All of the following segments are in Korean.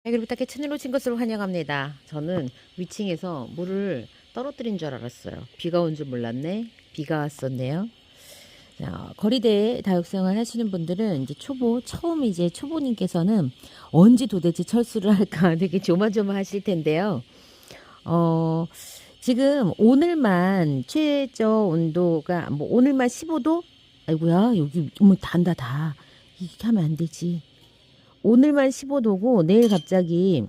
그리고 딱히 채널 오신 것을 환영합니다. 저는 위층에서 물을 떨어뜨린 줄 알았어요. 비가 온 줄 몰랐네. 비가 왔었네요. 자, 거리대 다육생활 하시는 분들은 이제 처음 이제 초보님께서는 언제 도대체 철수를 할까 되게 조마조마하실 텐데요. 어, 지금 오늘만 최저 온도가 뭐 오늘만 15도? 아이고야, 여기 뭐 단다 다. 이렇게 하면 안 되지. 오늘만 15도고 내일 갑자기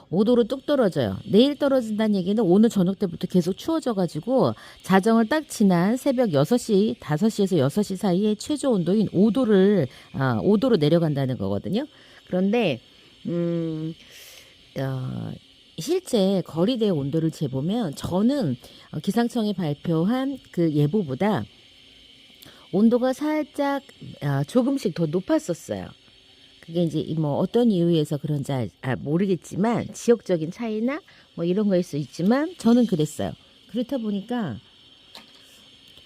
5도로 뚝 떨어져요. 내일 떨어진다는 얘기는 오늘 저녁 때부터 계속 추워져가지고 자정을 딱 지난 새벽 6시, 5시에서 6시 사이에 최저 온도인 5도로 내려간다는 거거든요. 그런데 어, 실제 거리대 온도를 재보면 저는 기상청이 발표한 그 예보보다 온도가 살짝 조금씩 더 높았었어요. 그게 이제 뭐 어떤 이유에서 그런지 모르겠지만 지역적인 차이나 뭐 이런 거일 수 있지만 저는 그랬어요. 그렇다 보니까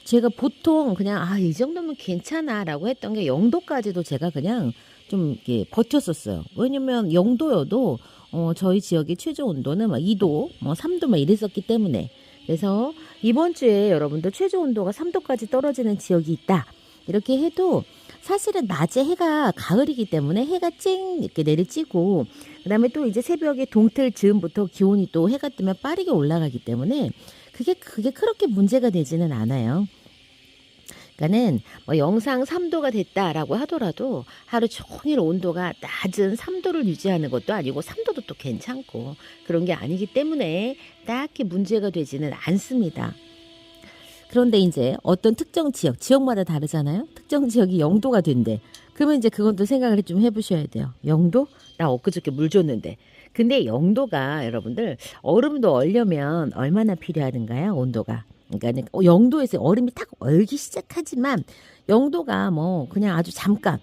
제가 보통 그냥 이 정도면 괜찮아라고 했던 게 0도까지도 제가 그냥 좀 이렇게 버텼었어요. 왜냐면 0도여도 저희 지역의 최저 온도는 막 2도, 뭐 3도 막 이랬었기 때문에. 그래서 이번 주에 여러분들 최저 온도가 3도까지 떨어지는 지역이 있다. 이렇게 해도 사실은 낮에 해가 가을이기 때문에 해가 쨍 이렇게 내리쬐고 그다음에 또 이제 새벽에 동틀 즈음부터 기온이 또 해가 뜨면 빠르게 올라가기 때문에 그게 그렇게 문제가 되지는 않아요. 그러니까는 뭐 영상 3도가 됐다라고 하더라도 하루 종일 온도가 낮은 3도를 유지하는 것도 아니고 3도도 또 괜찮고 그런 게 아니기 때문에 딱히 문제가 되지는 않습니다. 그런데 이제 어떤 특정 지역마다 다르잖아요. 특정 지역이 0도가 된대. 그러면 이제 그건 또 생각을 좀 해보셔야 돼요. 0도? 나 엊그저께 물 줬는데. 근데 0도가 여러분들 얼음도 얼려면 얼마나 필요하는가요? 온도가. 그러니까 0도에서 얼음이 탁 얼기 시작하지만 0도가 뭐 그냥 아주 잠깐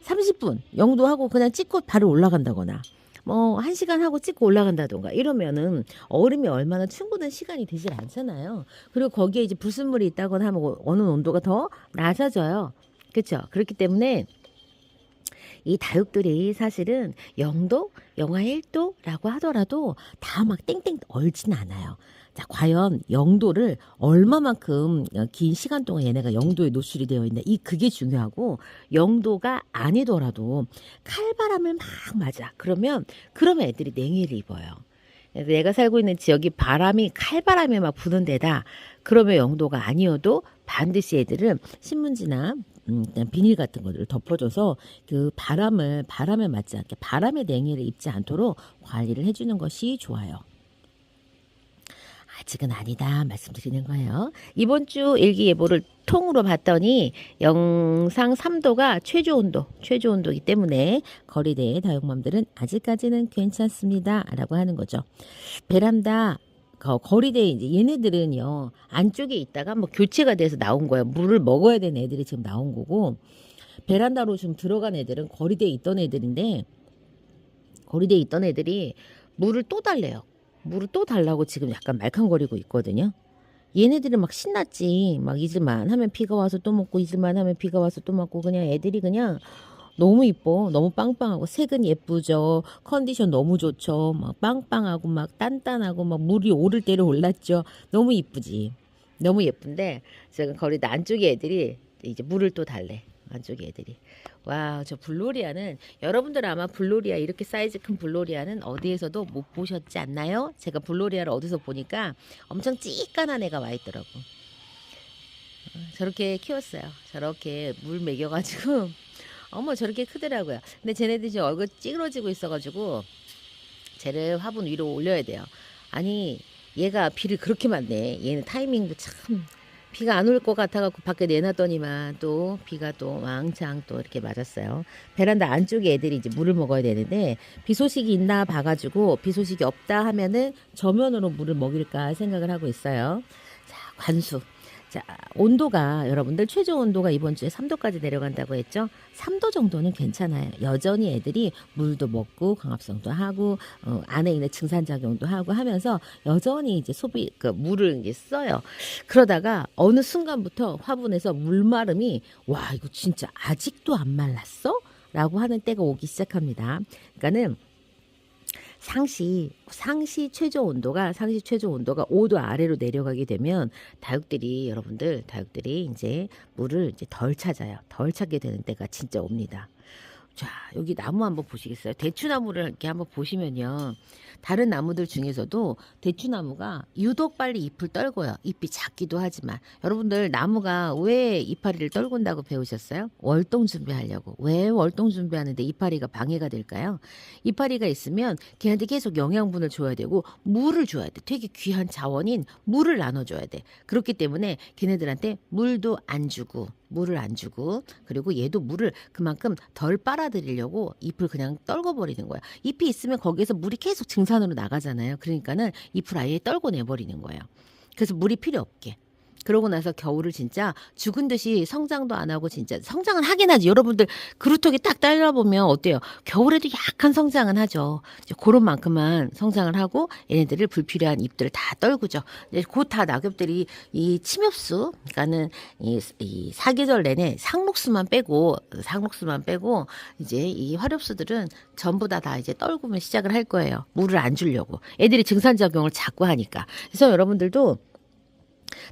30분 0도 하고 그냥 찍고 바로 올라간다거나 뭐 1시간 하고 찍고 올라간다던가 이러면은 얼음이 얼마나 충분한 시간이 되질 않잖아요. 그리고 거기에 이제 불순물이 있다거나 하면 어느 온도가 더 낮아져요. 그렇죠? 그렇기 때문에 이 다육들이 사실은 0도, 영하 1도라고 하더라도 다 막 땡땡 얼진 않아요. 자, 과연 0도를 얼마만큼 긴 시간 동안 얘네가 0도에 노출이 되어 있나 그게 중요하고 0도가 아니더라도 칼바람을 막 맞아. 그러면 애들이 냉해를 입어요. 내가 살고 있는 지역이 칼바람이 막 부는 데다. 그러면 0도가 아니어도 반드시 애들은 신문지나 비닐 같은 것들을 덮어줘서 그 바람에 맞지 않게 바람의 냉해를 입지 않도록 관리를 해주는 것이 좋아요. 아직은 아니다 말씀드리는 거예요. 이번 주 일기예보를 통으로 봤더니 영상 3도가 최저 온도이기 때문에 거리대 다육맘들은 아직까지는 괜찮습니다 라고 하는 거죠. 베란다 거리대 이제 얘네들은요 안쪽에 있다가 뭐 교체가 돼서 나온 거예요. 물을 먹어야 되는 애들이 지금 나온 거고 베란다로 좀 들어간 애들은 거리대에 있던 애들인데 거리대에 있던 애들이 물을 또 달래요. 물을 또 달라고 지금 약간 말캉거리고 있거든요. 얘네들은 막 신났지. 막 잊을만 하면 비가 와서 또 먹고 잊을만 하면 비가 와서 또 먹고 그냥 애들이 그냥 너무 이뻐. 너무 빵빵하고 색은 예쁘죠. 컨디션 너무 좋죠. 막 빵빵하고 막 단단하고 막 물이 오를 대로 올랐죠. 너무 이쁘지. 너무 예쁜데 지금 거리다 안쪽에 애들이 이제 물을 또 달래. 안쪽에 애들이. 와, 저 블로리아는 여러분들 아마 블로리아 이렇게 사이즈 큰 블로리아는 어디에서도 못 보셨지 않나요? 제가 블로리아를 어디서 보니까 엄청 찌깐한 애가 와 있더라고. 저렇게 키웠어요. 저렇게 물 먹여가지고 어머 저렇게 크더라고요. 근데 쟤네들이 지금 얼굴 찌그러지고 있어가지고 쟤를 화분 위로 올려야 돼요. 아니 얘가 비를 그렇게 맞네. 얘는 타이밍도 참 비가 안 올 것 같아갖고 밖에 내놨더니만 또 비가 또 왕창 또 이렇게 맞았어요. 베란다 안쪽에 애들이 이제 물을 먹어야 되는데 비 소식이 있나 봐가지고 비 소식이 없다 하면은 저면으로 물을 먹일까 생각을 하고 있어요. 자, 관수. 자, 온도가 여러분들 최저 온도가 이번 주에 3도까지 내려간다고 했죠. 3도 정도는 괜찮아요. 여전히 애들이 물도 먹고 광합성도 하고 안에 있는 증산작용도 하고 하면서 여전히 이제 물을 이제 써요. 그러다가 어느 순간부터 화분에서 물마름이 와 이거 진짜 아직도 안 말랐어? 라고 하는 때가 오기 시작합니다. 그러니까는 상시 최저 온도가 5도 아래로 내려가게 되면 다육들이 이제 물을 이제 덜 찾아요. 덜 찾게 되는 때가 진짜 옵니다. 자, 여기 나무 한번 보시겠어요? 대추나무를 이렇게 한번 보시면요. 다른 나무들 중에서도 대추나무가 유독 빨리 잎을 떨고요. 잎이 작기도 하지만. 여러분들 나무가 왜 이파리를 떨군다고 배우셨어요? 월동 준비하려고. 왜 월동 준비하는데 이파리가 방해가 될까요? 이파리가 있으면 걔한테 계속 영양분을 줘야 되고 물을 줘야 돼. 되게 귀한 자원인 물을 나눠줘야 돼. 그렇기 때문에 걔네들한테 물을 안 주고 그리고 얘도 물을 그만큼 덜 빨아들이려고 잎을 그냥 떨궈버리는 거야. 잎이 있으면 거기에서 물이 계속 증산으로 나가잖아요. 그러니까는 잎을 아예 떨궈내버리는 거예요. 그래서 물이 필요 없게. 그러고 나서 겨울을 진짜 죽은 듯이 성장도 안 하고 진짜 성장은 하긴 하지. 여러분들 그루터기 딱 잘라보면 어때요? 겨울에도 약간 성장은 하죠. 이제 그런 만큼만 성장을 하고 얘네들을 불필요한 잎들을 다 떨구죠. 이제 곧 다 낙엽들이 이 침엽수, 그러니까는 이 사계절 내내 상록수만 빼고 이제 이 화렵수들은 전부 다 이제 떨구면 시작을 할 거예요. 물을 안 주려고. 애들이 증산작용을 자꾸 하니까. 그래서 여러분들도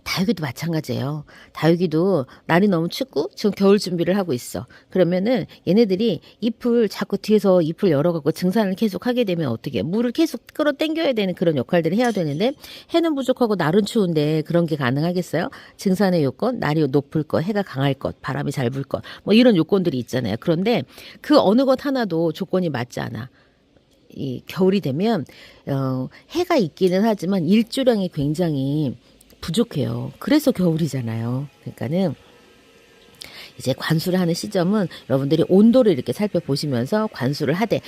다육이도 마찬가지예요. 다육이도 날이 너무 춥고 지금 겨울 준비를 하고 있어. 그러면은 얘네들이 잎을 자꾸 뒤에서 잎을 열어갖고 증산을 계속 하게 되면 어떻게 물을 계속 끌어당겨야 되는 그런 역할들을 해야 되는데 해는 부족하고 날은 추운데 그런 게 가능하겠어요? 증산의 요건, 날이 높을 것, 해가 강할 것, 바람이 잘 불 것, 뭐 이런 요건들이 있잖아요. 그런데 그 어느 것 하나도 조건이 맞지 않아. 이 겨울이 되면 해가 있기는 하지만 일조량이 굉장히 부족해요. 그래서 겨울이잖아요. 그러니까는 이제 관수를 하는 시점은 여러분들이 온도를 이렇게 살펴보시면서 관수를 하지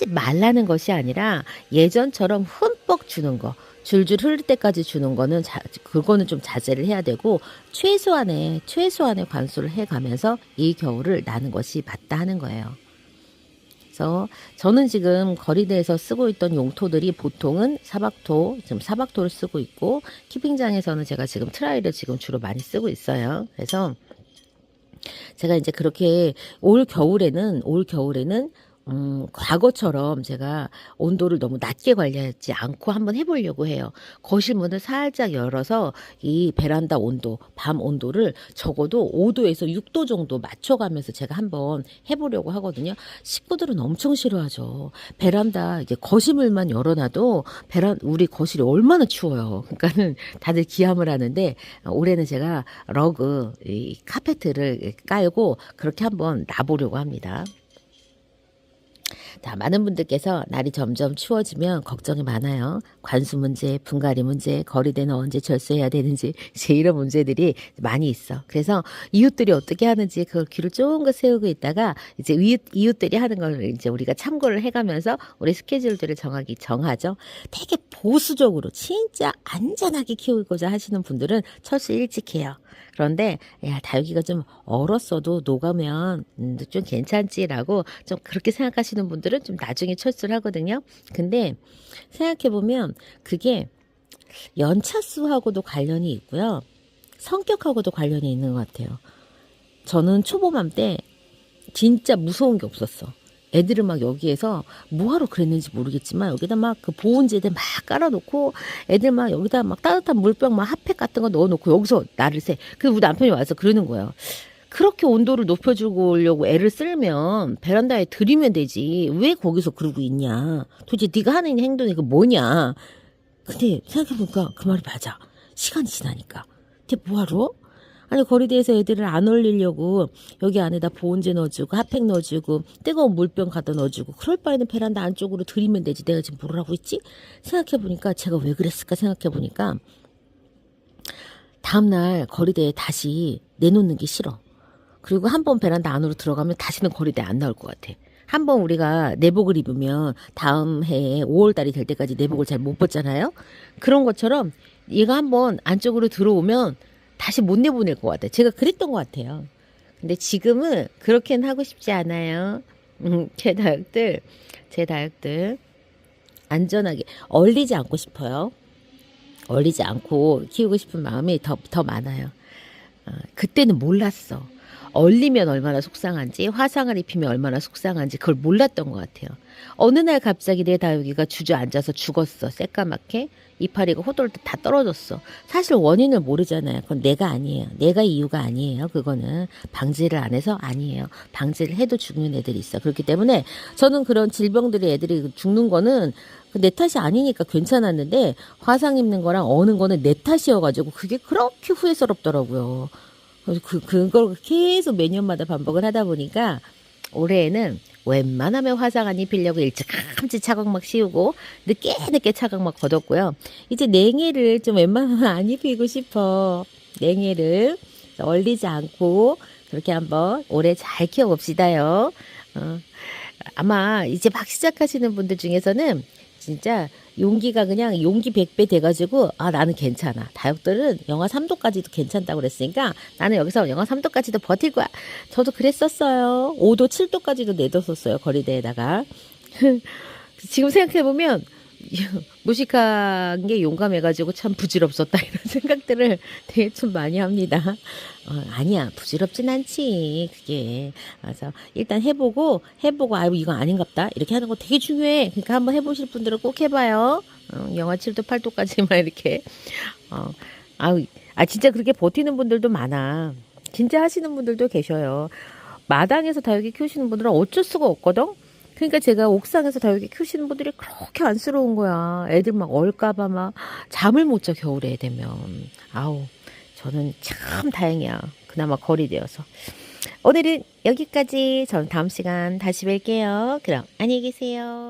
말라는 것이 아니라 예전처럼 흠뻑 주는 거, 줄줄 흐를 때까지 주는 거는 그거는 좀 자제를 해야 되고 최소한의 관수를 해가면서 이 겨울을 나는 것이 맞다 하는 거예요. 그래서 저는 지금 거리대에서 쓰고 있던 용토들이 보통은 지금 사박토를 쓰고 있고 키핑장에서는 제가 지금 트라이를 지금 주로 많이 쓰고 있어요. 그래서 제가 이제 그렇게 올 겨울에는 과거처럼 제가 온도를 너무 낮게 관리하지 않고 한번 해보려고 해요. 거실 문을 살짝 열어서 이 베란다 온도, 밤 온도를 적어도 5도에서 6도 정도 맞춰가면서 제가 한번 해보려고 하거든요. 식구들은 엄청 싫어하죠. 베란다 이제 거실문만 열어놔도 우리 거실이 얼마나 추워요. 그러니까는 다들 기함을 하는데 올해는 제가 러그, 이 카페트를 깔고 그렇게 한번 놔보려고 합니다. 자, 많은 분들께서 날이 점점 추워지면 걱정이 많아요. 관수 문제, 분갈이 문제, 거리대는 언제 철수해야 되는지 이제 이런 문제들이 많이 있어. 그래서 이웃들이 어떻게 하는지 그걸 귀를 쫑긋 세우고 있다가 이제 이웃들이 하는 걸 이제 우리가 참고를 해가면서 우리 스케줄들을 정하죠. 되게 보수적으로 진짜 안전하게 키우고자 하시는 분들은 철수 일찍 해요. 그런데 야, 다육이가 좀 얼었어도 녹으면 좀 괜찮지라고 좀 그렇게 생각하시는 분들은 좀 나중에 철수를 하거든요. 근데 생각해보면 그게 연차수하고도 관련이 있고요. 성격하고도 관련이 있는 것 같아요. 저는 초보맘 때 진짜 무서운 게 없었어. 애들을 막 여기에서 뭐하러 그랬는지 모르겠지만 여기다 막 그 보온재들 막 깔아놓고 애들 막 여기다 막 따뜻한 물병 막 핫팩 같은 거 넣어놓고 여기서 나를 새. 그래서 우리 남편이 와서 그러는 거예요. 그렇게 온도를 높여주려고 애를 쓸면 베란다에 들이면 되지. 왜 거기서 그러고 있냐. 도대체 네가 하는 행동이 그 뭐냐. 근데 생각해보니까 그 말이 맞아. 시간이 지나니까. 근데 뭐하러? 아니 거리대에서 애들을 안 올리려고 여기 안에다 보온재 넣어주고 핫팩 넣어주고 뜨거운 물병 갖다 넣어주고 그럴 바에는 베란다 안쪽으로 들이면 되지. 내가 지금 뭘 하고 있지? 생각해보니까 제가 왜 그랬을까 생각해보니까 다음날 거리대에 다시 내놓는 게 싫어. 그리고 한번 베란다 안으로 들어가면 다시는 거리대에 안 나올 것 같아. 한번 우리가 내복을 입으면 다음 해에 5월달이 될 때까지 내복을 잘 못 벗잖아요. 그런 것처럼 얘가 한번 안쪽으로 들어오면 다시 못 내보낼 것 같아요. 제가 그랬던 것 같아요. 근데 지금은 그렇게는 하고 싶지 않아요. 제 다육들 안전하게 얼리지 않고 싶어요. 얼리지 않고 키우고 싶은 마음이 더 많아요. 그때는 몰랐어. 얼리면 얼마나 속상한지, 화상을 입히면 얼마나 속상한지 그걸 몰랐던 것 같아요. 어느 날 갑자기 내 다육이가 주저앉아서 죽었어. 새까맣게. 이파리가 호돌듯 다 떨어졌어. 사실 원인을 모르잖아요. 그건 내가 아니에요. 내가 이유가 아니에요. 그거는 방지를 안 해서 아니에요. 방지를 해도 죽는 애들이 있어. 그렇기 때문에 저는 그런 질병들이 애들이 죽는 거는 내 탓이 아니니까 괜찮았는데, 화상 입는 거랑 어는 거는 내 탓이어가지고 그게 그렇게 후회스럽더라고요. 그래서 그걸 계속 매년마다 반복을 하다 보니까 올해에는 웬만하면 화상 안 입히려고 일찌감치 차각막 씌우고 늦게 차각막 걷었고요. 이제 냉해를 좀 웬만하면 안 입히고 싶어. 냉해를 얼리지 않고 그렇게 한번 올해 잘 키워봅시다요. 아마 이제 막 시작하시는 분들 중에서는 진짜 용기가 그냥 용기 100배 돼가지고, 아, 나는 괜찮아. 다육들은 영하 3도까지도 괜찮다고 그랬으니까 나는 여기서 영하 3도까지도 버틸 거야. 저도 그랬었어요. 5도, 7도까지도 내뒀었어요. 거리대에다가. 지금 생각해보면 무식한 게 용감해가지고 참 부질없었다, 이런 생각들을 되게 좀 많이 합니다. 아니야, 부질없진 않지 그게. 그래서 일단 해보고 아유 이거 아닌갑다 이렇게 하는 거 되게 중요해. 그러니까 한번 해보실 분들은 꼭 해봐요. 영하 7도 8도까지만 이렇게. 아유, 진짜 그렇게 버티는 분들도 많아. 진짜 하시는 분들도 계셔요. 마당에서 다육이 키우시는 분들은 어쩔 수가 없거든. 그러니까 제가 옥상에서 다육이 키우시는 분들이 그렇게 안쓰러운 거야. 애들 막 얼까봐 막 잠을 못 자, 겨울에 되면. 아우, 저는 참 다행이야. 그나마 거리되어서. 오늘은 여기까지. 전 다음 시간 다시 뵐게요. 그럼 안녕히 계세요.